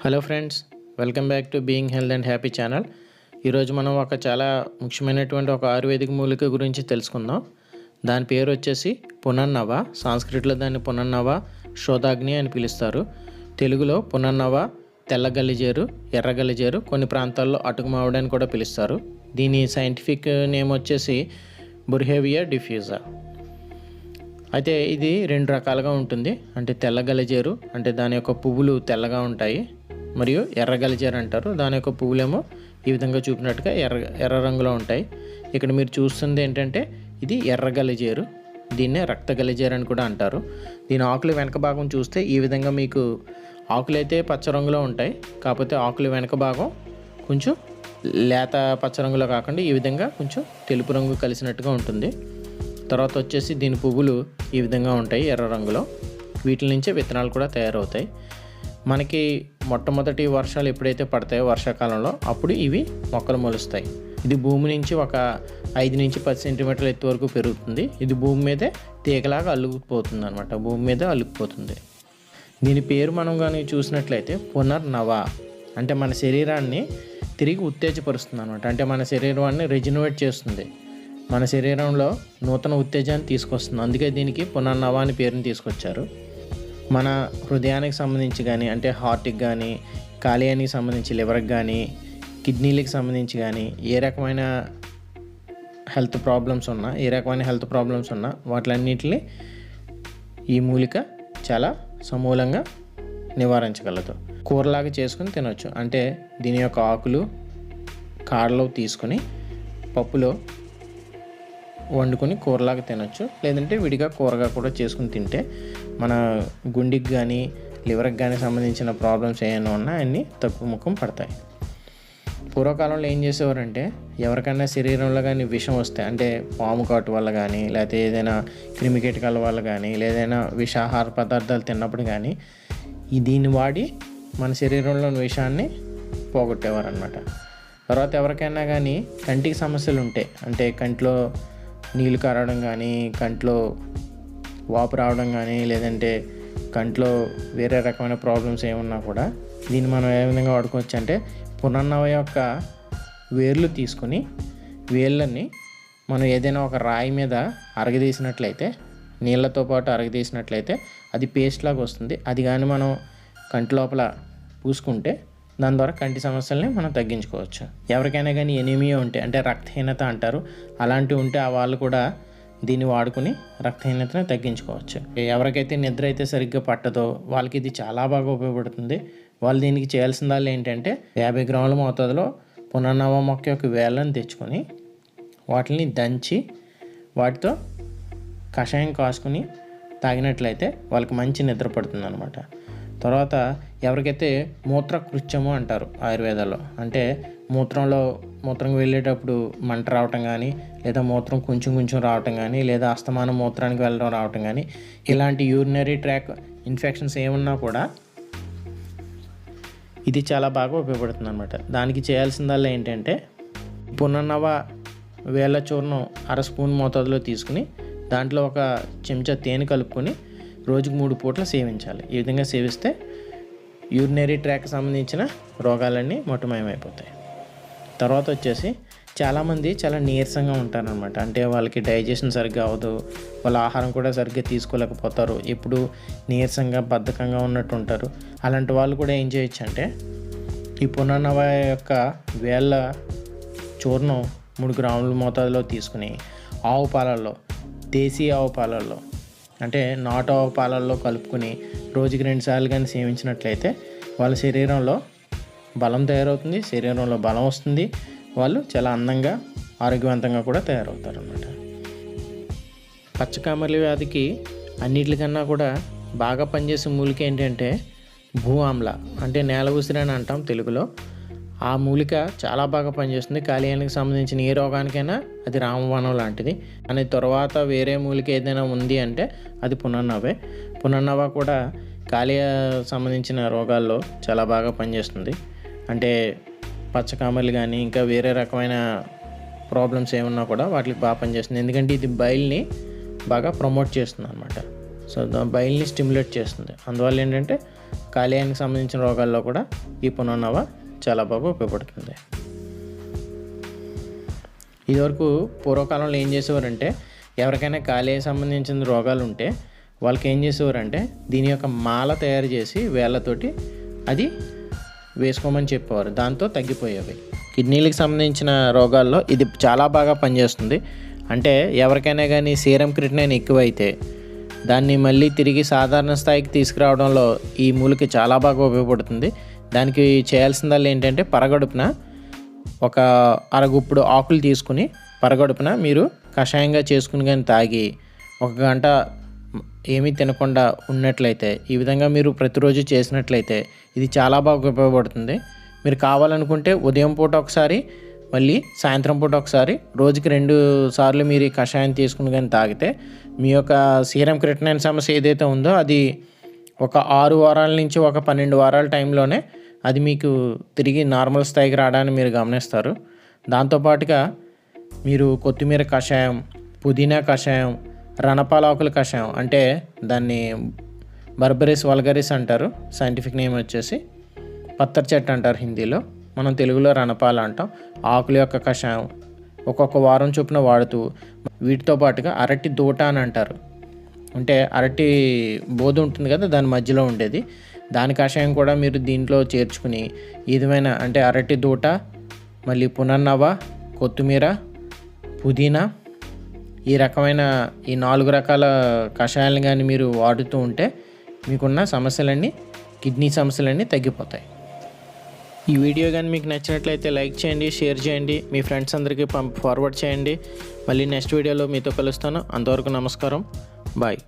Hello friends, welcome back to being health and happy channel. ఈరోజు మనం ఒక చాలా ముఖ్యమైనటువంటి ఒక ఆయుర్వేదిక మూలిక గురించి తెలుసుకుందాం. దాని పేరు వచ్చేసి పునర్నవ. సాంస్క్రిట్లో దాన్ని పునర్నవ శోధాగ్ని అని పిలుస్తారు. తెలుగులో పునర్నవ, తెల్ల గలిజేరు, ఎర్ర గలిజేరు, కొన్ని ప్రాంతాల్లో అటుకుమావిడి అని కూడా పిలుస్తారు. దీని సైంటిఫిక్ నేమ్ వచ్చేసి బుర్హేవియా డిఫ్యూజా. అయితే ఇది రెండు రకాలుగా ఉంటుంది. అంటే తెల్ల గలిజేరు అంటే దాని యొక్క పువ్వులు తెల్లగా ఉంటాయి, మరియు ఎర్ర గలిజేరు అంటారు. దాని యొక్క పువ్వులేమో ఈ విధంగా చూపినట్టుగా ఎర్ర రంగులో ఉంటాయి. ఇక్కడ మీరు చూస్తుంది ఏంటంటే ఇది ఎర్ర గలిజేరు. దీన్నే రక్త గలిజేరు అని కూడా అంటారు. దీని ఆకులు వెనక భాగం చూస్తే ఈ విధంగా మీకు ఆకులు అయితే పచ్చ రంగులో ఉంటాయి, కాకపోతే ఆకులు వెనక భాగం కొంచెం లేత పచ్చ రంగులో కాకుండా ఈ విధంగా కొంచెం తెలుపు రంగు కలిసినట్టుగా ఉంటుంది. తర్వాత వచ్చేసి దీని పువ్వులు ఈ విధంగా ఉంటాయి ఎర్ర రంగులో. వీటి నుంచే విత్తనాలు కూడా తయారవుతాయి. మనకి మొట్టమొదటి వర్షాలు ఎప్పుడైతే పడతాయో వర్షాకాలంలో అప్పుడు ఇవి మొక్కలు మొలుస్తాయి. ఇది భూమి నుంచి ఒక 5 నుంచి 10 సెంటీమీటర్ల ఎత్తు వరకు పెరుగుతుంది. ఇది భూమి మీదే తీగలాగా అల్లుకుపోతుంది అనమాట. భూమి మీద అల్లుకుపోతుంది. దీని పేరు మనం కానీ చూసినట్లయితే పునర్నవ అంటే మన శరీరాన్ని తిరిగి ఉత్తేజపరుస్తుంది అనమాట. అంటే మన శరీరాన్ని రెజినవేట్ చేస్తుంది, మన శరీరంలో నూతన ఉత్తేజాన్ని తీసుకొస్తుంది. అందుకే దీనికి పునర్నవ అని పేరుని తీసుకొచ్చారు. మన హృదయానికి సంబంధించి కానీ, అంటే హార్ట్కి కానీ, కాలేయానికి సంబంధించి లివర్కి కానీ, కిడ్నీలకు సంబంధించి కానీ ఏ రకమైన హెల్త్ ప్రాబ్లమ్స్ ఉన్నా వాటిలన్నిటిని ఈ మూలిక చాలా సమూలంగా నివారించగలదు. కూరలాగా చేసుకుని తినవచ్చు. అంటే దీని యొక్క ఆకులు కాడలో తీసుకుని పప్పులో వండుకొని కూరలాగా తినొచ్చు. లేదంటే విడిగా కూరగా కూడా చేసుకుని తింటే మన గుండెకి కానీ లివర్కి కానీ సంబంధించిన ప్రాబ్లమ్స్ ఏమైనా ఉన్నా అన్నీ తక్కువ ముఖం పడతాయి. పూర్వకాలంలో ఏం చేసేవారంటే ఎవరికైనా శరీరంలో కానీ విషం వస్తే, అంటే పాము కాటు వల్ల కానీ, లేకపోతే ఏదైనా క్రిమికీటకాల వల్ల కానీ, లేదైనా విషాహార పదార్థాలు తిన్నప్పుడు కానీ దీన్ని వాడి మన శరీరంలోని విషాన్ని పోగొట్టేవారు అనమాట. తర్వాత ఎవరికైనా కానీ కంటికి సమస్యలు ఉంటే, అంటే కంటిలో నీళ్ళు కారడం కానీ, కంట్లో వాపు రావడం కానీ, లేదంటే కంట్లో వేరే రకమైన ప్రాబ్లమ్స్ ఏమున్నా కూడా దీన్ని మనం ఏ విధంగా వాడుకోవచ్చు అంటే పునర్నవ యొక్క వేర్లు తీసుకుని వేళ్ళని మనం ఏదైనా ఒక రాయి మీద అరగదీసినట్లయితే, నీళ్ళతో పాటు అరగదీసినట్లయితే అది పేస్ట్ లాగా వస్తుంది. అది కానీ మనం కంటి లోపల పూసుకుంటే దాని ద్వారా కంటి సమస్యల్ని మనం తగ్గించుకోవచ్చు. ఎవరికైనా కానీ ఎనీమియా ఉంటే, అంటే రక్తహీనత అంటారు, అలాంటివి ఉంటే ఆ వాళ్ళు కూడా దీన్ని వాడుకుని రక్తహీనతను తగ్గించుకోవచ్చు. ఎవరికైతే నిద్ర అయితే సరిగ్గా పట్టదో వాళ్ళకి ఇది చాలా బాగా ఉపయోగపడుతుంది. వాళ్ళు దీనికి చేయాల్సిందల్లా ఏంటంటే 50 గ్రాముల మోతాదులో పునర్నవ మొక్క యొక్క వేళ్ళని తెచ్చుకొని వాటిని దంచి వాటితో కషాయం కాసుకుని తాగినట్లయితే వాళ్ళకి మంచి నిద్ర పడుతుంది అనమాట. తర్వాత ఎవరికైతే మూత్రకృత్యము అంటారు ఆయుర్వేదాల్లో, అంటే మూత్రం వెళ్ళేటప్పుడు మంట రావటం కానీ, లేదా మూత్రం కొంచెం రావటం కానీ, లేదా అస్తమానం మూత్రానికి వెళ్ళడం రావటం కానీ, ఇలాంటి యూరినరీ ట్రాక్ ఇన్ఫెక్షన్స్ ఏమున్నా కూడా ఇది చాలా బాగా ఉపయోగపడుతుంది అనమాట. దానికి చేయాల్సిందల్లా ఏంటంటే పునర్నవ వేళ్ళ చూర్ణం 1/2 స్పూన్ మోతాదులో తీసుకుని దాంట్లో ఒక చెంచా తేనె కలుపుకొని రోజుకు 3 పూటలు సేవించాలి. ఈ విధంగా సేవిస్తే యూరినరీ ట్రాక్ సంబంధించిన రోగాలన్నీ మొట్టమయమైపోతాయి. తర్వాత వచ్చేసి చాలామంది చాలా నీరసంగా ఉంటారనమాట. అంటే వాళ్ళకి డైజెషన్ సరిగ్గా అవ్వదు, వాళ్ళ ఆహారం కూడా సరిగ్గా తీసుకోలేకపోతారు, ఎప్పుడు నీరసంగా బద్ధకంగా ఉన్నట్టు ఉంటారు. అలాంటి వాళ్ళు కూడా ఏం చేయొచ్చు అంటే ఈ పునర్నవ యొక్క వేళ్ళ చూర్ణం 3 గ్రాముల మోతాదులో తీసుకుని ఆవు పాలల్లో, దేశీ ఆవు పాలల్లో, అంటే నాటు ఆవు పాలల్లో కలుపుకొని రోజుకి 2 సార్లు కానీ సేవించినట్లయితే వాళ్ళ శరీరంలో బలం తయారవుతుంది, శరీరంలో బలం వస్తుంది, వాళ్ళు చాలా అందంగా ఆరోగ్యవంతంగా కూడా తయారవుతారు అన్నమాట. పచ్చకామెర్ల వ్యాధికి అన్నిటికన్నా కూడా బాగా పనిచేసే మూలిక ఏంటంటే భూ ఆమ్ల, అంటే నేల ఉసిరి అని అంటాం తెలుగులో. ఆ మూలిక చాలా బాగా పనిచేస్తుంది. కాలేయానికి సంబంధించిన ఏ రోగానికైనా అది రామబాణం లాంటిది. అని తర్వాత వేరే మూలిక ఏదైనా ఉంది అంటే అది పునర్నవే. పునర్నవ కూడా కాలేయ సంబంధించిన రోగాల్లో చాలా బాగా పనిచేస్తుంది. అంటే పచ్చకామెర్లు కానీ ఇంకా వేరే రకమైన ప్రాబ్లమ్స్ ఏమన్నా కూడా వాటికి బాగా పనిచేస్తుంది. ఎందుకంటే ఇది బైల్ని బాగా ప్రమోట్ చేస్తుంది అనమాట. సో బైల్ని స్టిమ్యులేట్ చేస్తుంది. అందువల్ల ఏంటంటే కాలేయానికి సంబంధించిన రోగాల్లో కూడా ఈ పునర్నవ చాలా బాగా ఉపయోగపడుతుంది. ఇదివరకు పూర్వకాలంలో ఏం చేసేవారంటే ఎవరికైనా కాలేయానికి సంబంధించిన రోగాలు ఉంటే వాళ్ళకి ఏం చేసేవారంటే దీని యొక్క మాల తయారు చేసి వేళ్ళతోటి అది వేసుకోమని చెప్పేవారు. దాంతో తగ్గిపోయేవి. కిడ్నీలకు సంబంధించిన రోగాల్లో ఇది చాలా బాగా పనిచేస్తుంది. అంటే ఎవరికైనా కానీ సీరం క్రిటినైన్ ఎక్కువైతే దాన్ని మళ్ళీ తిరిగి సాధారణ స్థాయికి తీసుకురావడంలో ఈ మూలిక చాలా బాగా ఉపయోగపడుతుంది. దానికి చేయాల్సిందల్లా ఏంటంటే పరగడుపున ఒక అరగుప్పుడు ఆకులు తీసుకుని పరగడుపున మీరు కషాయంగా చేసుకుని కానీ తాగి 1 గంట ఏమీ తినకుండా ఉన్నట్లయితే, ఈ విధంగా మీరు ప్రతిరోజు చేసినట్లయితే ఇది చాలా బాగా ఉపయోగపడుతుంది. మీరు కావాలనుకుంటే ఉదయం పూట ఒకసారి, మళ్ళీ సాయంత్రం పూట ఒకసారి, రోజుకి 2 సార్లు మీరు ఈ కషాయం తీసుకుని కానీ తాగితే మీ యొక్క సీరం క్రిటినైన్ సమస్య ఏదైతే ఉందో అది ఒక 6 వారాల నుంచి ఒక 12 వారాల టైంలోనే అది మీకు తిరిగి నార్మల్ స్థాయికి రావడాన్ని మీరు గమనిస్తారు. దాంతోపాటుగా మీరు కొత్తిమీర కషాయం, పుదీనా కషాయం, రణపాలాకుల కషాయం, అంటే దాన్ని బర్బరిస్ వల్గరిస్ అంటారు, సైంటిఫిక్ నేమ్ వచ్చేసి పత్తర్ చెట్టు అంటారు హిందీలో, మనం తెలుగులో రణపాల అంటాం. ఆకుల యొక్క కషాయం ఒక్కొక్క వారం చొప్పున వాడుతూ, వీటితో పాటుగా అరటి దూట అని అంటారు, అంటే అరటి బోధ ఉంటుంది కదా దాని మధ్యలో ఉండేది, దాని కషాయం కూడా మీరు దీంట్లో చేర్చుకుని ఈ విధమైన అంటే అరటి దూట, మళ్ళీ పునర్నవ, కొత్తిమీర, పుదీనా, ఈ రకమైన ఈ 4 రకాల కషాయాలను కానీ మీరు వాడుతూ ఉంటే మీకున్న సమస్యలన్నీ, కిడ్నీ సమస్యలన్నీ తగ్గిపోతాయి. ఈ వీడియో కానీ మీకు నచ్చినట్లయితే లైక్ చేయండి, షేర్ చేయండి, మీ ఫ్రెండ్స్ అందరికీ ఫార్వర్డ్ చేయండి. మళ్ళీ నెక్స్ట్ వీడియోలో మీతో కలుస్తాను. అంతవరకు నమస్కారం, బాయ్.